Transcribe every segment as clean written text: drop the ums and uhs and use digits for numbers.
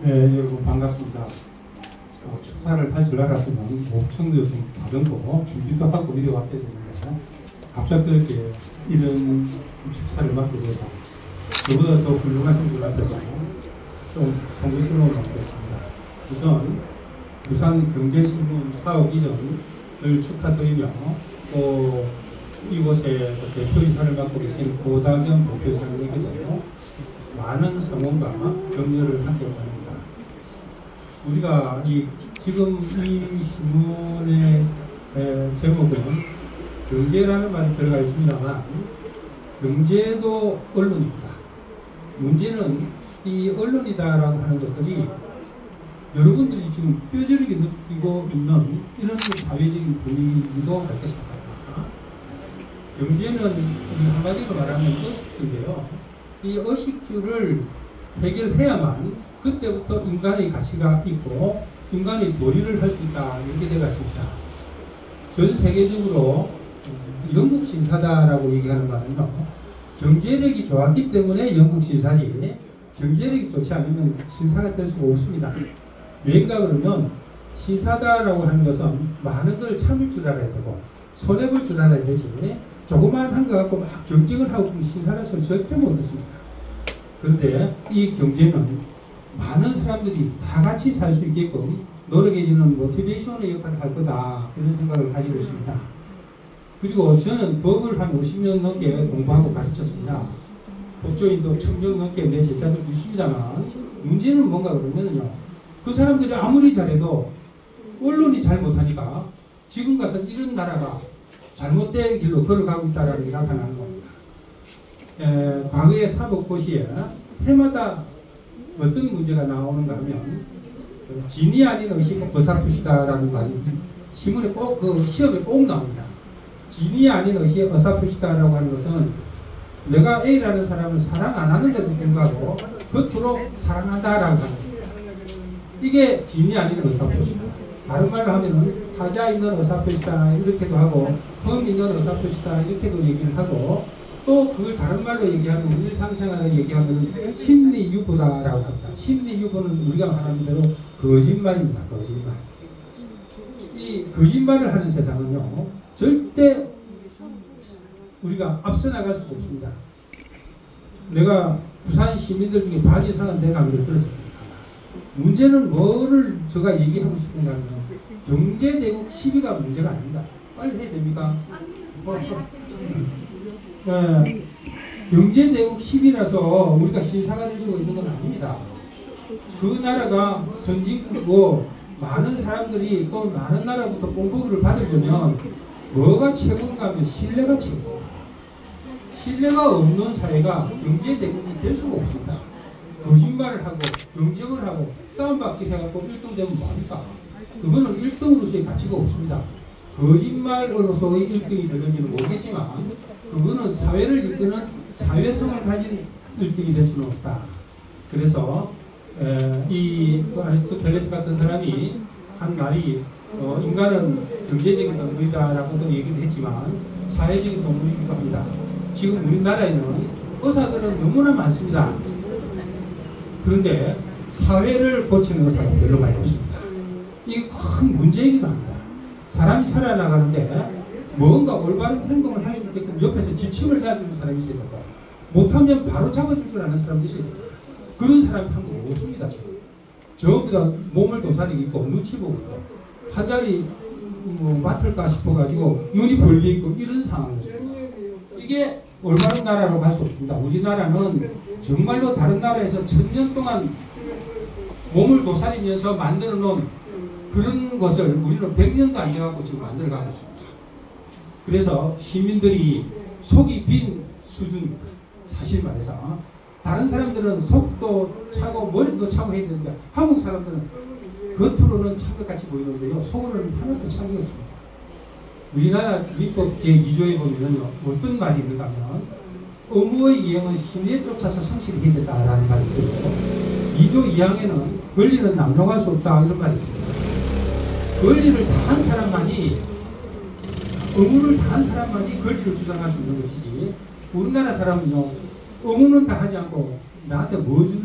네, 여러분 반갑습니다. 축사를 할 줄 알았으면 목청도 좀 다듬고 준비도 하고 이래 왔어야 되는데 갑작스럽게 이런 축사를 맡게 돼서 저보다 더 훌륭하신 분 앞에서 좀 성스러운 마음이었습니다. 우선 부산 경제신문 사업 이전을 축하드리며 또 이곳에 대표이사를 맡고 계신 고다경 대표이사님께도 많은 성원과 격려를 받기 바랍니다. 우리가 지금 이 신문의 제목은 경제라는 말이 들어가 있습니다만 경제도 언론입니다. 문제는 이 언론이다라고 하는 것들이 여러분들이 지금 뼈저리게 느끼고 있는 이런 사회적인 분위기도 할 것입니다. 경제는 한마디로 말하면 의식주인데요. 이 의식주를 해결해야만 그때부터 인간의 가치가 있고 인간의 도리를 할 수 있다 이렇게 되었습니다. 전 세계적으로 영국 신사다라고 얘기하는 말은요. 경제력이 좋았기 때문에 영국 신사지 경제력이 좋지 않으면 신사가 될 수가 없습니다. 왜인가 그러면 신사다라고 하는 것은 많은 걸 참을 줄 알아야 되고 손해볼 줄 알아야 되지 조그만 거 갖고 막 경쟁을 하고 신사라서 절대 못 듣습니다. 그런데 이 경제는 많은 사람들이 다 같이 살 수 있게끔 노력해주는 모티베이션의 역할을 할 거다 이런 생각을 가지고 있습니다. 그리고 저는 법을 한 50년 넘게 공부하고 가르쳤습니다. 법조인도 1000명 넘게 내 제자들도 있습니다만 문제는 뭔가 그러면요. 그 사람들이 아무리 잘해도 언론이 잘못하니까 지금 같은 이런 나라가 잘못된 길로 걸어가고 있다는 게 나타나는 겁니다. 과거의 사법고시에 해마다 어떤 문제가 나오는가 하면 진이 아닌 의식 어사푸시다라는 말이 신문에 꼭 시험에 꼭 나옵니다. 진이 아닌 의식 어사푸시다라고 하는 것은 내가 A라는 사람을 사랑 안 하는데도 불구하고 겉으로 사랑한다라고 하는 겁니다. 이게 진이 아닌 어사푸시다. 다른 말로 하면은 하자 있는 어사표시다 이렇게도 하고 흠 있는 어사표시다 이렇게도 얘기를 하고 또 그걸 다른 말로 얘기하면 일상생활에 얘기하면 심리유보다라고 합니다. 심리유보는 우리가 말하는 대로 거짓말입니다. 거짓말. 이 거짓말을 하는 세상은요 절대 우리가 앞서 나갈 수가 없습니다. 내가 부산 시민들 중에 반 이상은 내 강의를 들었습니다. 문제는 뭐를 제가 얘기하고 싶은가 하면 경제대국 시비가 문제가 아닙니다. 빨리 해야 됩니까? 경제대국 시비라서 우리가 신사가 될 수가 있는 건 아닙니다. 그 나라가 선진국이고 많은 사람들이 또 많은 나라부터 공급을 받으려면 뭐가 최고인가 하면 신뢰가 최고. 신뢰가 없는 사회가 경제대국이 될 수가 없습니다. 거짓말을 하고 경쟁을 하고 싸움박질 해갖고 1등 되면 뭐합니까? 그거는 1등으로서의 가치가 없습니다. 거짓말으로서의 1등이 되는지는 모르겠지만 그거는 사회를 이끄는 사회성을 가진 1등이 될 수는 없다. 그래서 이 아리스토텔레스 같은 사람이 한 말이 인간은 경제적인 동물이다라고도 얘기를 했지만 사회적인 동물이기도 합니다. 지금 우리나라에는 의사들은 너무나 많습니다. 그런데 사회를 고치는 의사가 별로 많이 없습니다. 이게 큰 문제이기도 합니다. 사람이 살아나가는데 뭔가 올바른 행동을 할 수 있게끔 옆에서 지침을 내주는 사람이 있어야 되고 못하면 바로 잡아줄 줄 아는 사람도 있어야 됩니다. 그런 사람이 한국에 없습니다. 지금. 전부 다 몸을 도사리 있고 눈치 보고 있고 한 자리 맡을까 싶어가지고 눈이 벌게 있고 이런 상황이죠. 이게 올바른 나라로 갈 수 없습니다. 우리나라는 정말로 다른 나라에서 1000년 동안 몸을 도사리면서 만들어 놓은 그런 것을 우리는 100년도 안 돼가고 지금 만들어가고 있습니다. 그래서 시민들이 속이 빈 수준, 사실 말해서 다른 사람들은 속도 차고 머리도 차고 해야 되는데 한국 사람들은 겉으로는 찬 것 같이 보이는데요 속으로는 하나도 찬 게 없습니다. 우리나라 민법 제2조에 보면요 어떤 말이 있는가 하면 의무의 이행은 심리에 쫓아서 성실히 해야 된다라는 말이 있고 2조 2항에는 권리는 남용할 수 없다 이런 말이 있습니다. 권리를 다한 사람만이 의무를 다한 사람만이 권리를 주장할 수 있는 것이지 우리나라 사람은요 의무는 다 하지 않고 나한테 뭐 줄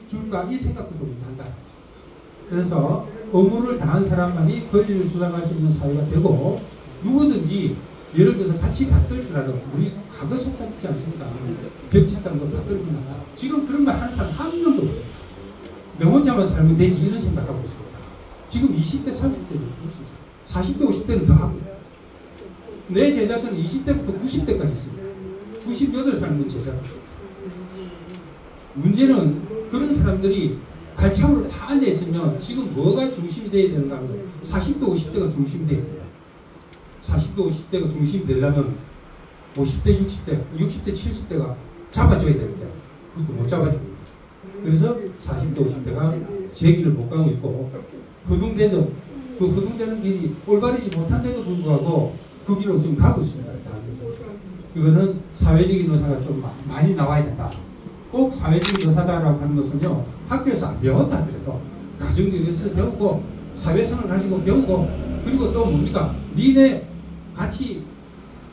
줄까 이 생각도 못한다. 그래서 의무를 다한 사람만이 권리를 수당할 수 있는 사회가 되고 누구든지 예를 들어서 같이 받들 줄 알아. 우리 과거 속담 있지 않습니까? 벽지장도 받들구나. 지금 그런 말 하는 사람 한 명도 없어요. 내 혼자만 살면 되지 이런 생각하고 있습니다. 지금 20대, 30대도 없습니다. 40대, 50대는 더 하고 내 제자들은 20대부터 90대까지 있습니다. 98살 먹는 제자들. 문제는 그런 사람들이 갈창으로 다 앉아있으면 지금 뭐가 중심이 돼야 되는가 하면 40대, 50대가 중심이 돼야 돼요. 40대, 50대가 중심이 되려면 50대, 60대, 70대가 잡아줘야 되는데 그것도 못 잡아줍니다. 그래서 40대, 50대가 제 길을 못 가고 있고 허둥대는 그 허둥대는 길이 올바르지 못한데도 불구하고 그 길로 지금 가고 있습니다. 이거는 사회적인 의사가 좀 많이 나와야 된다. 꼭 사회적인 의사다라고 하는 것은요, 학교에서 안 배웠다 하더라도 가정교육에서 배우고 사회성을 가지고 배우고 그리고 또 뭡니까? 니네 같이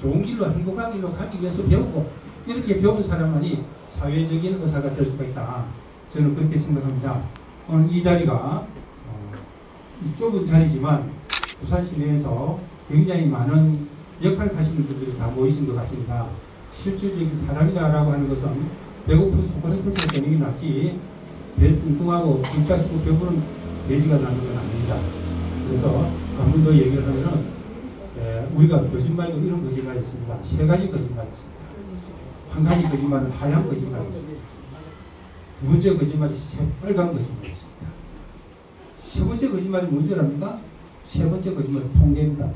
좋은 길로 행복한 길로 가기 위해서 배우고 이렇게 배운 사람만이 사회적인 의사가 될 수가 있다. 저는 그렇게 생각합니다. 오늘 이 자리가 이 좁은 자리지만 부산시 내에서 굉장히 많은 역할 하시는 분들이 다 모이신 것 같습니다. 실질적인 사람이다라고 하는 것은 배고픈 소고기에서 되는 게 낫지 배 뚱뚱하고 굶다 싶고 배부른 돼지가 나는 건 아닙니다. 그래서 한 번 더 얘기를 하면은 우리가 거짓말도 이런 거짓말이 있습니다. 세 가지 거짓말이 있습니다. 한 가지 거짓말은 하얀 거짓말이 있습니다. 두 번째 거짓말이 새빨간 거짓말이 있습니다. 세 번째 거짓말이 뭔지랍니까? 세 번째 거짓말은 통계입니다.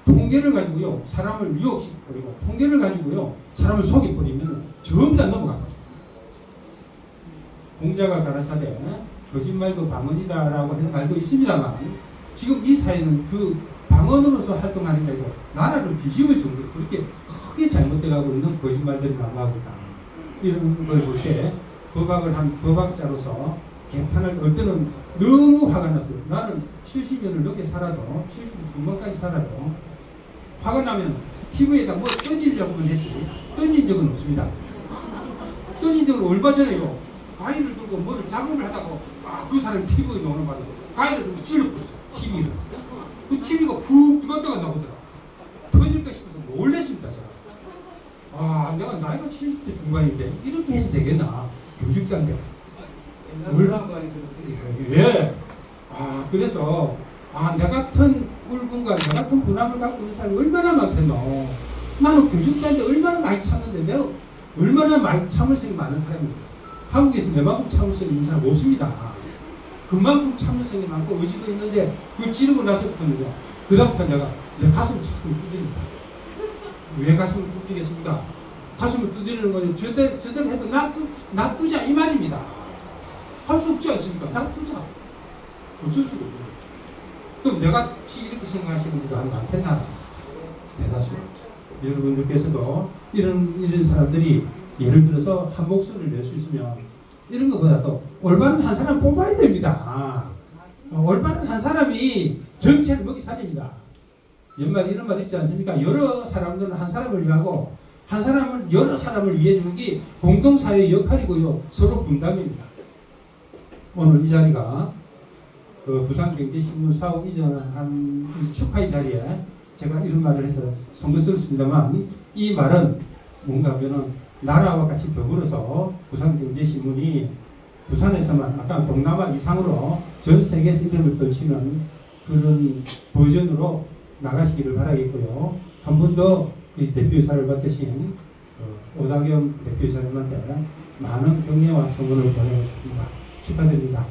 통계를 가지고요 사람을 유혹시켜버리고 통계를 가지고요 사람을 속여버리면 전부 다 넘어간 거죠. 공자가 가라사대 거짓말도 방언이다라고 하는 말도 있습니다만 지금 이 사회는 그 방언으로서 활동하는 게 아니고 나라를 뒤집을 정도로 그렇게 크게 잘못돼가고 있는 거짓말들이 나오고 있다. 이런 걸 볼 때 법학을 한 법학자로서 개탄할 때 때는 너무 화가 났어요. 나는 70년을 넘게 살아도 70년 중반까지 살아도 화가 나면 TV에다 뭐 던지려고만 했지 던진 적은 없습니다. 던진 적은 얼마 전에요. 가위를 들고 뭐를 작업을 하다가 그 사람이 TV에 나오는 말이에요. 가위를 들고 찔러버렸어. TV를. 그 TV가 푹 뜨겁다가 나오더라. 터질까 싶어서 놀랬습니다. 제가. 내가 나이가 70대 중반인데 이렇게 해서 되겠나. 교직자인데. 예. 그래서 내 같은 울분과 내 같은 분함을 갖고 있는 사람이 얼마나 많겠노. 나는 교직자인데 얼마나 많이 참는데 내가 얼마나 많이 참을성이 많은 사람입니다. 한국에서 내만큼 참을성이 있는 사람 없습니다. 그만큼 참을성이 많고 의지도 있는데 그걸 찌르고 나서부터는요. 그 다음부터 내가 내 가슴을 자꾸 두드립니다. 왜 가슴을 두드리겠습니까? 가슴을 두드리는 거는 저대로 해도 놔두자 이 말입니다. 할 수 없지 않습니까? 놔두자. 어쩔 수가 없어요. 그럼 내가 이렇게 생각하시는 분들 많겠나? 대다수. 여러분들께서도 이런 사람들이 예를 들어서 한 목소리를 낼 수 있으면 이런 것보다도 올바른 한 사람 뽑아야 됩니다. 올바른 한 사람이 전체를 먹이 살립니다. 연말에 이런 말 있지 않습니까? 여러 사람들은 한 사람을 위하고 한 사람은 여러 사람을 위해 주는 게 공동사회의 역할이고요. 서로 분담입니다. 오늘 이 자리가 부산경제신문 사업 이전한 축하의 자리에 제가 이런 말을 해서 송구스럽습니다만 이 말은 뭔가 하면은 나라와 같이 더불어서 부산경제신문이 부산에서만 아까 동남아 이상으로 전 세계에서 이름을 떨치는 그런 버전으로 나가시기를 바라겠고요. 한 번 더 그 대표이사를 맡으신 오다경 대표이사님한테 많은 격려와 성원을 보내고 싶습니다. 축하드립니다.